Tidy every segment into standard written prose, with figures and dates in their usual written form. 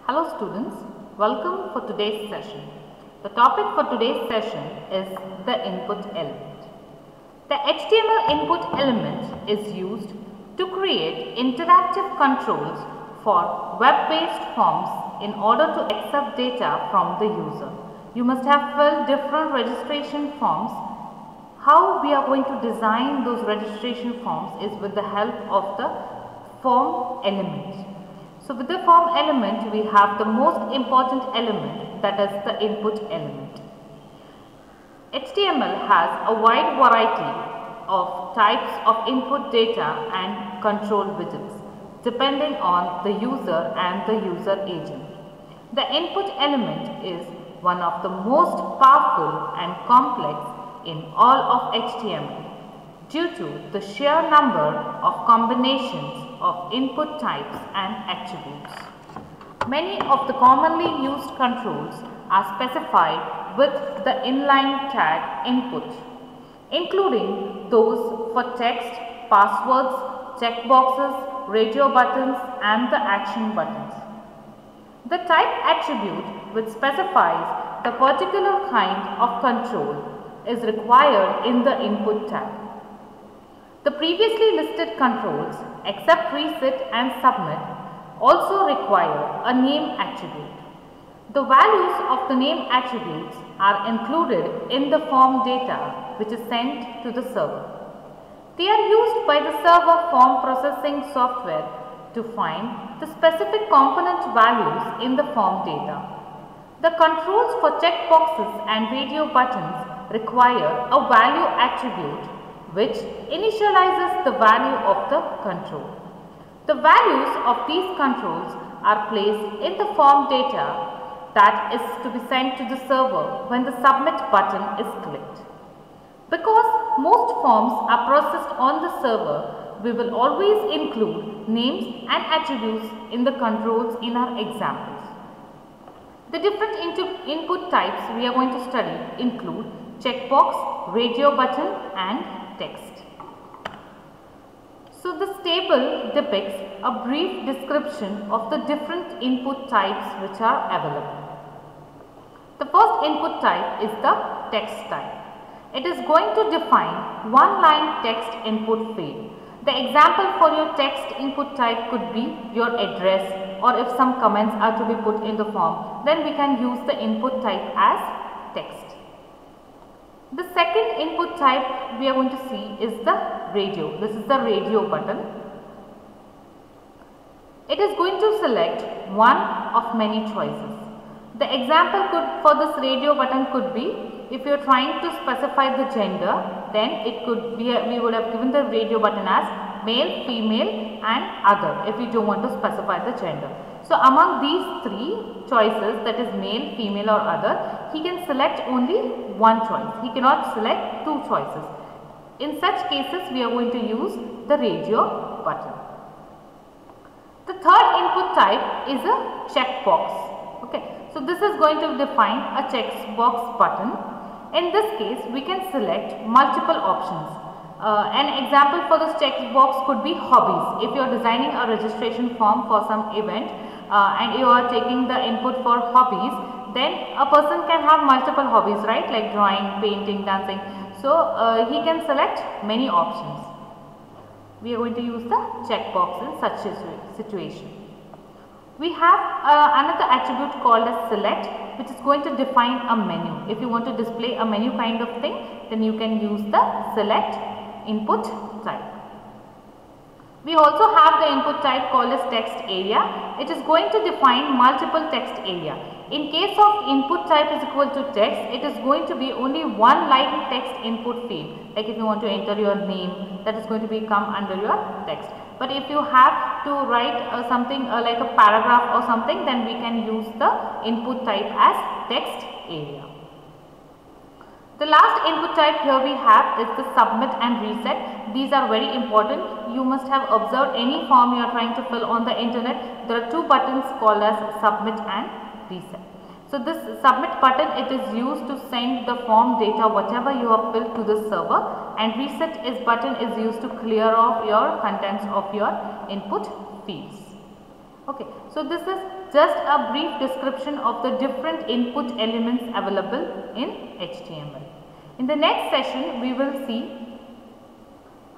Hello students, welcome for today's session. The topic for today's session is the input element. The HTML input element is used to create interactive controls for web-based forms in order to accept data from the user. You must have filled different registration forms. How we are going to design those registration forms is with the help of the form element. So with the form element, we have the most important element, that is the input element. HTML has a wide variety of types of input data and control widgets depending on the user and the user agent. The input element is one of the most powerful and complex in all of HTML due to the sheer number of combinations of input types and attributes. Many of the commonly used controls are specified with the inline tag input, including those for text, passwords, checkboxes, radio buttons and the action buttons. The type attribute which specifies the particular kind of control is required in the input tag. The previously listed controls, except reset and submit, also require a name attribute. The values of the name attributes are included in the form data which is sent to the server. They are used by the server form processing software to find the specific component values in the form data. The controls for checkboxes and radio buttons require a value attribute which initializes the value of the control. The values of these controls are placed in the form data that is to be sent to the server when the submit button is clicked. Because most forms are processed on the server, we will always include names and attributes in the controls in our examples. The different input types we are going to study include checkbox, radio button and text. So this table depicts a brief description of the different input types which are available. The first input type is the text type. It is going to define one line text input field. The example for your text input type could be your address, or if some comments are to be put in the form, then we can use the input type as text. The second input type we are going to see is the radio. This is the radio button. It is going to select one of many choices. The example for this radio button could be, if you are trying to specify the gender, then it could be, we would have given the radio button as male, female and other if you don't want to specify the gender. So among these three choices, that is male, female or other, he can select only one choice. He cannot select two choices. In such cases, we are going to use the radio button. The third input type is a checkbox. Okay. So this is going to define a checkbox button. In this case, we can select multiple options. An example for this checkbox could be hobbies. If you are designing a registration form for some event and you are taking the input for hobbies, then a person can have multiple hobbies, right? Like drawing, painting, dancing. So he can select many options. We are going to use the checkbox in such a situation. We have another attribute called as select, which is going to define a menu. If you want to display a menu kind of thing, then you can use the select input type. We also have the input type called as text area. It is going to define multiple text area. In case of input type is equal to text, it is going to be only one line text input field. Like if you want to enter your name, that is going to come under your text. But if you have to write something like a paragraph or something, then we can use the input type as text area. The last input type here we have is the submit and reset. These are very important. You must have observed any form you are trying to fill on the internet. There are two buttons called as submit and reset. So this submit button, it is used to send the form data whatever you have filled to the server, and reset button is used to clear off your contents of your input fields. Okay, so this is just a brief description of the different input elements available in HTML. In the next session, we will see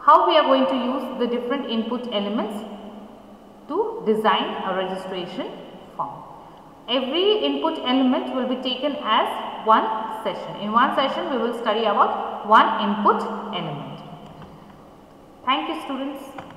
how we are going to use the different input elements to design a registration form. Every input element will be taken as one session. In one session, we will study about one input element. Thank you, students.